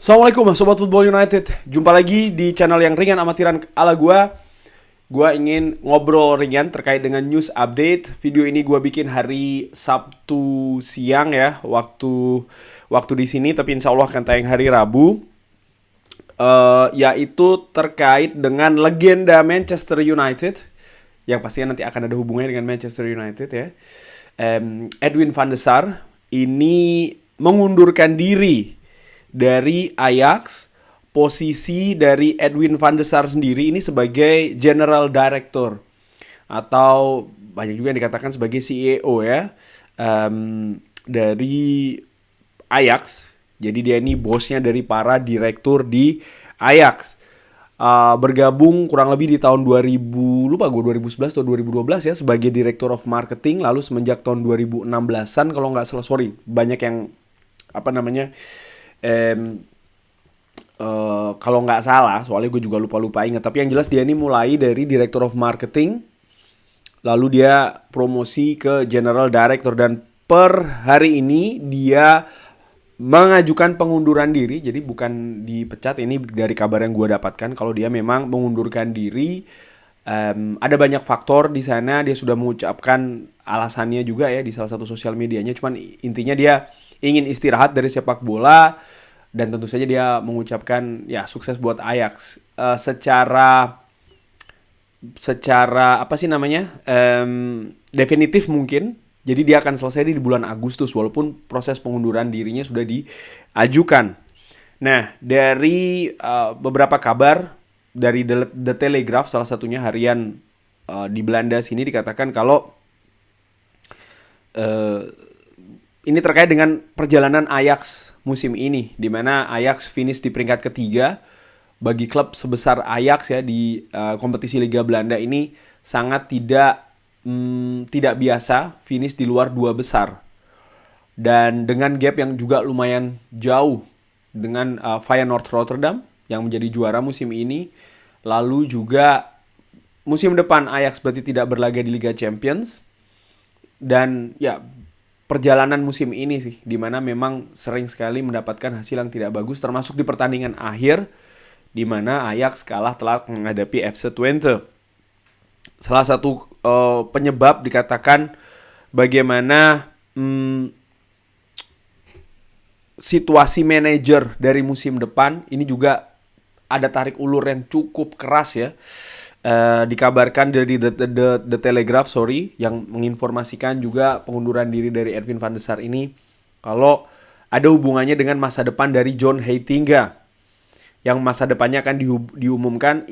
Assalamualaikum Sobat Football United. Jumpa lagi di channel yang ringan amatiran ala gua. Gua ingin ngobrol ringan terkait dengan news update. Video ini gua bikin hari Sabtu siang ya, waktu di sini, tapi insya Allah akan tayang hari Rabu. Yaitu terkait dengan legenda Manchester United yang pastinya nanti akan ada hubungannya dengan Manchester United ya. Edwin van der Sar ini mengundurkan diri dari Ajax. Posisi dari Edwin van der Sar sendiri ini sebagai General Director atau banyak juga yang dikatakan sebagai CEO ya, dari Ajax. Jadi dia ini bosnya dari para direktur di Ajax. Bergabung kurang lebih di tahun 2011 atau 2012 ya sebagai Director of Marketing. Lalu semenjak tahun 2016an kalau nggak salah, banyak yang kalau nggak salah, soalnya gue juga lupa ingat. Tapi yang jelas dia ini mulai dari Director of Marketing, lalu dia promosi ke General Director, dan per hari ini dia mengajukan pengunduran diri. Jadi bukan dipecat, ini dari kabar yang gue dapatkan kalau dia memang mengundurkan diri. Ada banyak faktor di sana. Dia sudah mengucapkan alasannya juga ya di salah satu sosial medianya. Cuman intinya dia ingin istirahat dari sepak bola. Dan tentu saja dia mengucapkan ya sukses buat Ajax. Secara definitif mungkin. Jadi dia akan selesai di bulan Agustus walaupun proses pengunduran dirinya sudah diajukan. Nah, dari beberapa kabar dari The Telegraph, salah satunya harian di Belanda sini, dikatakan kalau ini terkait dengan perjalanan Ajax musim ini, di mana Ajax finish di peringkat ketiga. Bagi klub sebesar Ajax ya di kompetisi Liga Belanda ini sangat tidak biasa finish di luar dua besar. Dan dengan gap yang juga lumayan jauh dengan Feyenoord Rotterdam yang menjadi juara musim ini. Lalu juga musim depan Ajax berarti tidak berlaga di Liga Champions. Dan ya perjalanan musim ini sih, dimana memang sering sekali mendapatkan hasil yang tidak bagus, termasuk di pertandingan akhir, dimana Ajax kalah telak menghadapi FC Twente. Salah satu penyebab dikatakan bagaimana situasi manajer dari musim depan ini juga ada tarik ulur yang cukup keras ya. Dikabarkan dari The Telegraph yang menginformasikan juga pengunduran diri dari Edwin van der Sar ini kalau ada hubungannya dengan masa depan dari John Heitinga, yang masa depannya akan diumumkan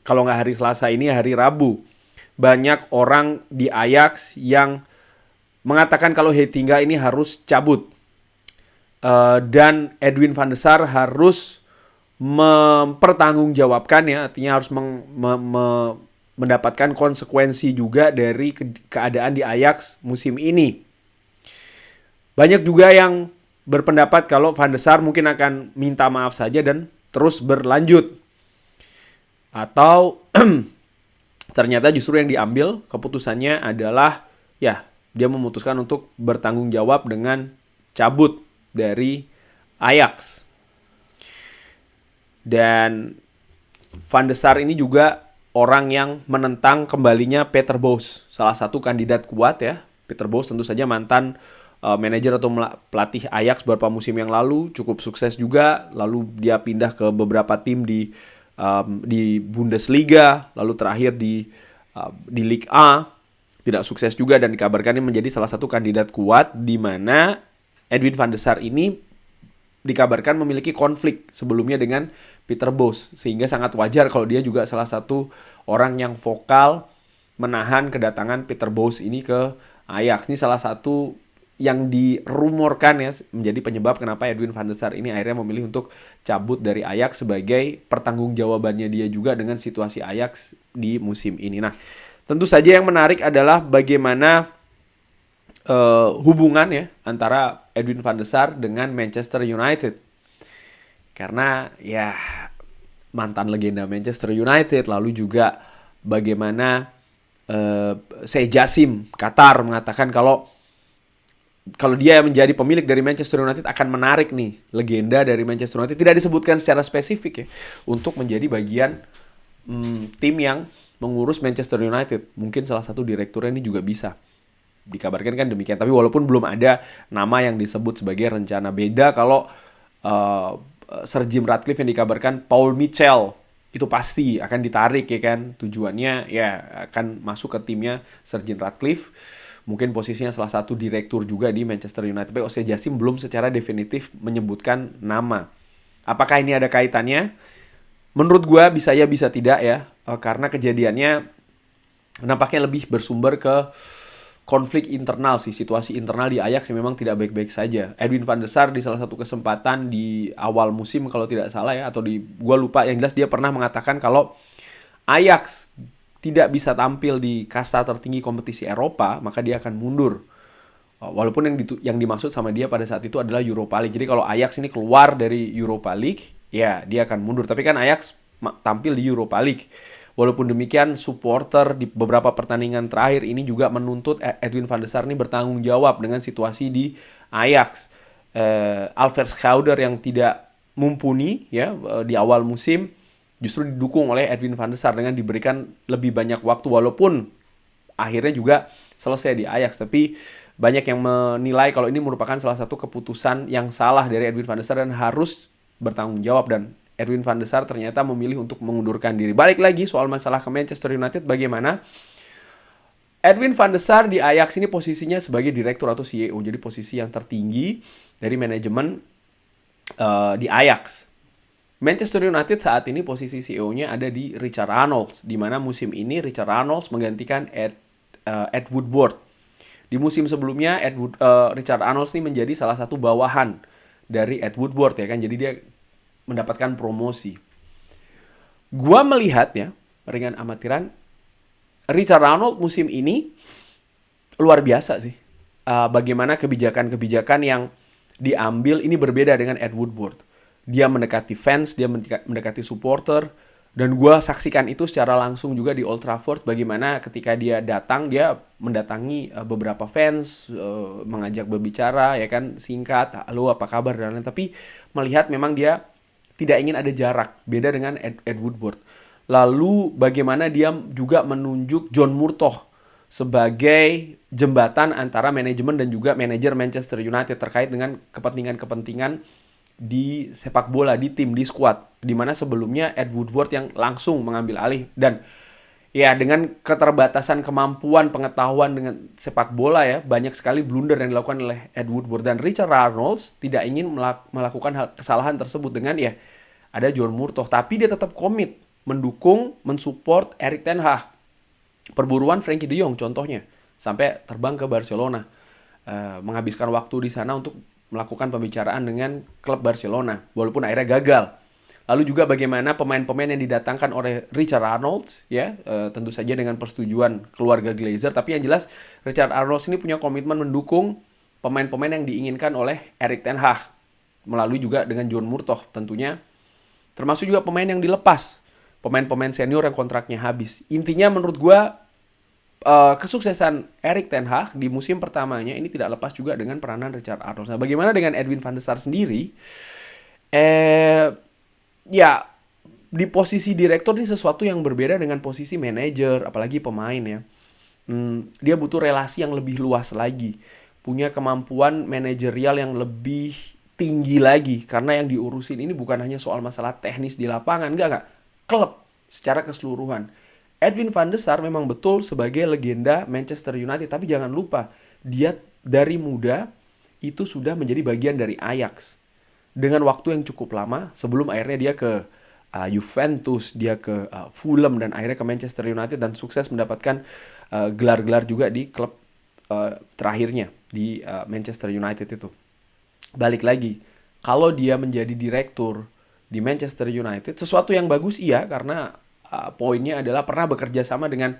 kalau nggak hari Selasa ini, hari Rabu. Banyak orang di Ajax yang mengatakan kalau Heitinga ini harus cabut, dan Edwin van der Sar harus mempertanggungjawabkan ya, artinya harus mendapatkan konsekuensi juga dari keadaan di Ajax musim ini. Banyak juga yang berpendapat kalau van der Sar mungkin akan minta maaf saja dan terus berlanjut, atau ternyata justru yang diambil keputusannya adalah ya dia memutuskan untuk bertanggung jawab dengan cabut dari Ajax. Dan van der Sar ini juga orang yang menentang kembalinya Peter Bosz, salah satu kandidat kuat ya. Peter Bosz tentu saja mantan manajer atau pelatih Ajax beberapa musim yang lalu, cukup sukses juga. Lalu dia pindah ke beberapa tim di Bundesliga, lalu terakhir di Ligue A, tidak sukses juga, dan dikabarkan ini menjadi salah satu kandidat kuat, di mana Edwin van der Sar ini dikabarkan memiliki konflik sebelumnya dengan Peter Bosz, sehingga sangat wajar kalau dia juga salah satu orang yang vokal menahan kedatangan Peter Bosz ini ke Ajax. Ini salah satu yang dirumorkan ya menjadi penyebab kenapa Edwin van der Sar ini akhirnya memilih untuk cabut dari Ajax sebagai pertanggungjawabannya dia juga dengan situasi Ajax di musim ini. Nah, tentu saja yang menarik adalah bagaimana hubungan ya antara Edwin van der Sar dengan Manchester United. Karena ya mantan legenda Manchester United, lalu juga bagaimana Sheikh Jassim Qatar mengatakan kalau kalau dia menjadi pemilik dari Manchester United akan menarik nih legenda dari Manchester United, tidak disebutkan secara spesifik ya, untuk menjadi bagian tim yang mengurus Manchester United. Mungkin salah satu direkturnya ini juga bisa. Dikabarkan kan demikian. Tapi walaupun belum ada nama yang disebut sebagai rencana. Beda kalau Sir Jim Ratcliffe yang dikabarkan Paul Mitchell itu pasti akan ditarik ya kan. Tujuannya ya akan masuk ke timnya Sir Jim Ratcliffe. Mungkin posisinya salah satu direktur juga di Manchester United. Tapi Jose Jasim belum secara definitif menyebutkan nama. Apakah ini ada kaitannya? Menurut gue bisa ya bisa tidak ya. Karena kejadiannya nampaknya lebih bersumber ke konflik internal sih, situasi internal di Ajax yang memang tidak baik-baik saja. Edwin van der Sar di salah satu kesempatan di awal musim kalau tidak salah ya, atau gua lupa, yang jelas dia pernah mengatakan kalau Ajax tidak bisa tampil di kasta tertinggi kompetisi Eropa, maka dia akan mundur. Walaupun yang dimaksud sama dia pada saat itu adalah Europa League. Jadi kalau Ajax ini keluar dari Europa League, ya dia akan mundur. Tapi kan Ajax tampil di Europa League. Walaupun demikian, supporter di beberapa pertandingan terakhir ini juga menuntut Edwin van der Sar ini bertanggung jawab dengan situasi di Ajax. Alfred Schouder yang tidak mumpuni ya di awal musim justru didukung oleh Edwin van der Sar dengan diberikan lebih banyak waktu, walaupun akhirnya juga selesai di Ajax. Tapi banyak yang menilai kalau ini merupakan salah satu keputusan yang salah dari Edwin van der Sar dan harus bertanggung jawab, dan Edwin van der Sar ternyata memilih untuk mengundurkan diri. Balik lagi soal masalah ke Manchester United, bagaimana Edwin van der Sar di Ajax ini posisinya sebagai direktur atau CEO, jadi posisi yang tertinggi dari manajemen di Ajax. Manchester United saat ini posisi CEO-nya ada di Richard Arnold, di mana musim ini Richard Arnold menggantikan Ed Woodward. Di musim sebelumnya Richard Arnold ini menjadi salah satu bawahan dari Ed Woodward ya kan, jadi dia mendapatkan promosi. Gua melihat ya, ringan amatiran, Richard Arnold musim ini luar biasa sih. Bagaimana kebijakan-kebijakan yang diambil ini berbeda dengan Ed Woodward. Dia mendekati fans, dia mendekati supporter, dan gua saksikan itu secara langsung juga di Old Trafford, bagaimana ketika dia datang, dia mendatangi beberapa fans, mengajak berbicara ya kan, singkat, halo apa kabar dan lain-lain. Tapi melihat memang dia tidak ingin ada jarak, beda dengan Ed Woodward. Lalu bagaimana dia juga menunjuk John Murtough sebagai jembatan antara manajemen dan juga manajer Manchester United terkait dengan kepentingan-kepentingan di sepak bola, di tim, di squad. Dimana sebelumnya Ed Woodward yang langsung mengambil alih. Dan ya dengan keterbatasan kemampuan pengetahuan dengan sepak bola ya, banyak sekali blunder yang dilakukan oleh Ed Woodward, dan Richard Arnold tidak ingin melakukan kesalahan tersebut dengan ya ada John Murtough, tapi dia tetap komit mendukung, mensupport Erik ten Hag. Perburuan Frankie de Jong contohnya, sampai terbang ke Barcelona, menghabiskan waktu di sana untuk melakukan pembicaraan dengan klub Barcelona, walaupun akhirnya gagal. Lalu juga bagaimana pemain-pemain yang didatangkan oleh Richard Arnold, ya tentu saja dengan persetujuan keluarga Glazer. Tapi yang jelas Richard Arnold ini punya komitmen mendukung pemain-pemain yang diinginkan oleh Erik ten Hag, melalui juga dengan John Murtough tentunya, termasuk juga pemain yang dilepas, pemain-pemain senior yang kontraknya habis. Intinya menurut gue kesuksesan Erik ten Hag di musim pertamanya ini tidak lepas juga dengan peranan Richard Arnold. Nah, bagaimana dengan Edwin van der Sar sendiri? Ya, di posisi direktur ini sesuatu yang berbeda dengan posisi manajer, apalagi pemain ya. Dia butuh relasi yang lebih luas lagi, punya kemampuan manajerial yang lebih tinggi lagi, karena yang diurusin ini bukan hanya soal masalah teknis di lapangan, enggak, klub secara keseluruhan. Edwin van der Sar memang betul sebagai legenda Manchester United, tapi jangan lupa dia dari muda itu sudah menjadi bagian dari Ajax dengan waktu yang cukup lama sebelum akhirnya dia ke Juventus, dia ke Fulham, dan akhirnya ke Manchester United dan sukses mendapatkan gelar-gelar juga di klub terakhirnya di Manchester United itu. Balik lagi, kalau dia menjadi direktur di Manchester United, sesuatu yang bagus iya, karena poinnya adalah pernah bekerja sama dengan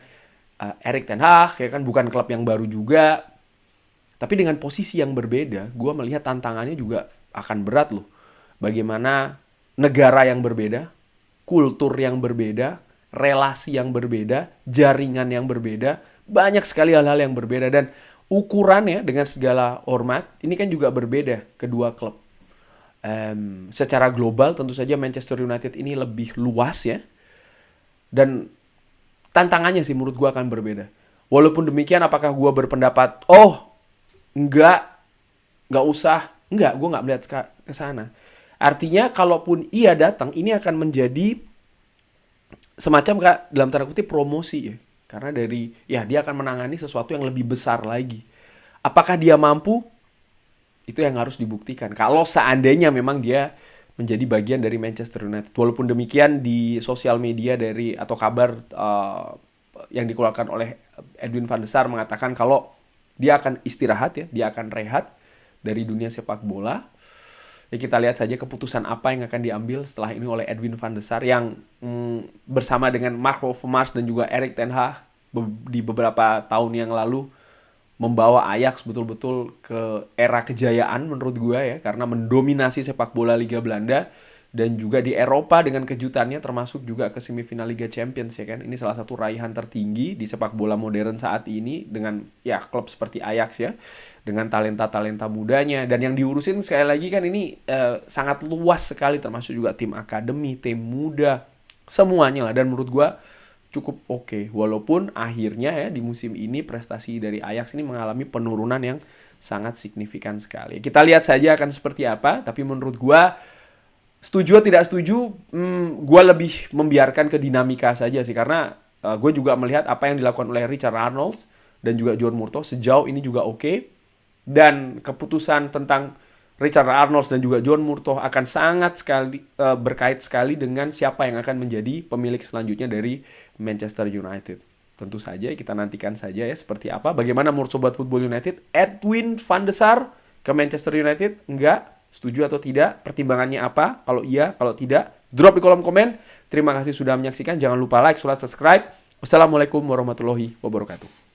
Erik ten Hag, ya kan, bukan klub yang baru juga. Tapi dengan posisi yang berbeda, gue melihat tantangannya juga akan berat loh. Bagaimana negara yang berbeda, kultur yang berbeda, relasi yang berbeda, jaringan yang berbeda, banyak sekali hal-hal yang berbeda. Dan ukurannya dengan segala hormat, ini kan juga berbeda kedua klub. Secara global tentu saja Manchester United ini lebih luas ya. Dan tantangannya sih menurut gue akan berbeda. Walaupun demikian, apakah gue berpendapat, enggak usah. Enggak, gue nggak melihat ke sana. Artinya kalaupun ia datang, ini akan menjadi semacam dalam tanda kutip promosi ya. Karena dia akan menangani sesuatu yang lebih besar lagi. Apakah dia mampu? Itu yang harus dibuktikan. Kalau seandainya memang dia menjadi bagian dari Manchester United. Walaupun demikian di sosial media atau kabar yang dikeluarkan oleh Edwin van der Sar mengatakan kalau dia akan istirahat ya, dia akan rehat dari dunia sepak bola. Ya, kita lihat saja keputusan apa yang akan diambil setelah ini oleh Edwin van der Sar yang bersama dengan Mark Overmars dan juga Erik ten Hag di beberapa tahun yang lalu membawa Ajax betul-betul ke era kejayaan menurut gue ya, karena mendominasi sepak bola Liga Belanda dan juga di Eropa dengan kejutannya termasuk juga ke semifinal Liga Champions ya kan. Ini salah satu raihan tertinggi di sepak bola modern saat ini dengan ya klub seperti Ajax ya, dengan talenta-talenta mudanya, dan yang diurusin sekali lagi kan ini sangat luas sekali, termasuk juga tim akademi, tim muda, semuanya lah. Dan menurut gue cukup oke. Walaupun akhirnya ya di musim ini prestasi dari Ajax ini mengalami penurunan yang sangat signifikan sekali. Kita lihat saja akan seperti apa. Tapi menurut gue, setuju atau tidak setuju, gue lebih membiarkan ke dinamika saja sih. Karena gue juga melihat apa yang dilakukan oleh Richard Arnold dan juga John Murtough sejauh ini juga oke. Dan keputusan tentang Richard Arnold dan juga John Murtough akan sangat sekali berkait sekali dengan siapa yang akan menjadi pemilik selanjutnya dari Manchester United. Tentu saja kita nantikan saja ya seperti apa. Bagaimana menurut Sobat Football United? Edwin van der Sar ke Manchester United? Enggak? Setuju atau tidak? Pertimbangannya apa? Kalau iya, kalau tidak, drop di kolom komen. Terima kasih sudah menyaksikan. Jangan lupa like, subscribe. Wassalamualaikum warahmatullahi wabarakatuh.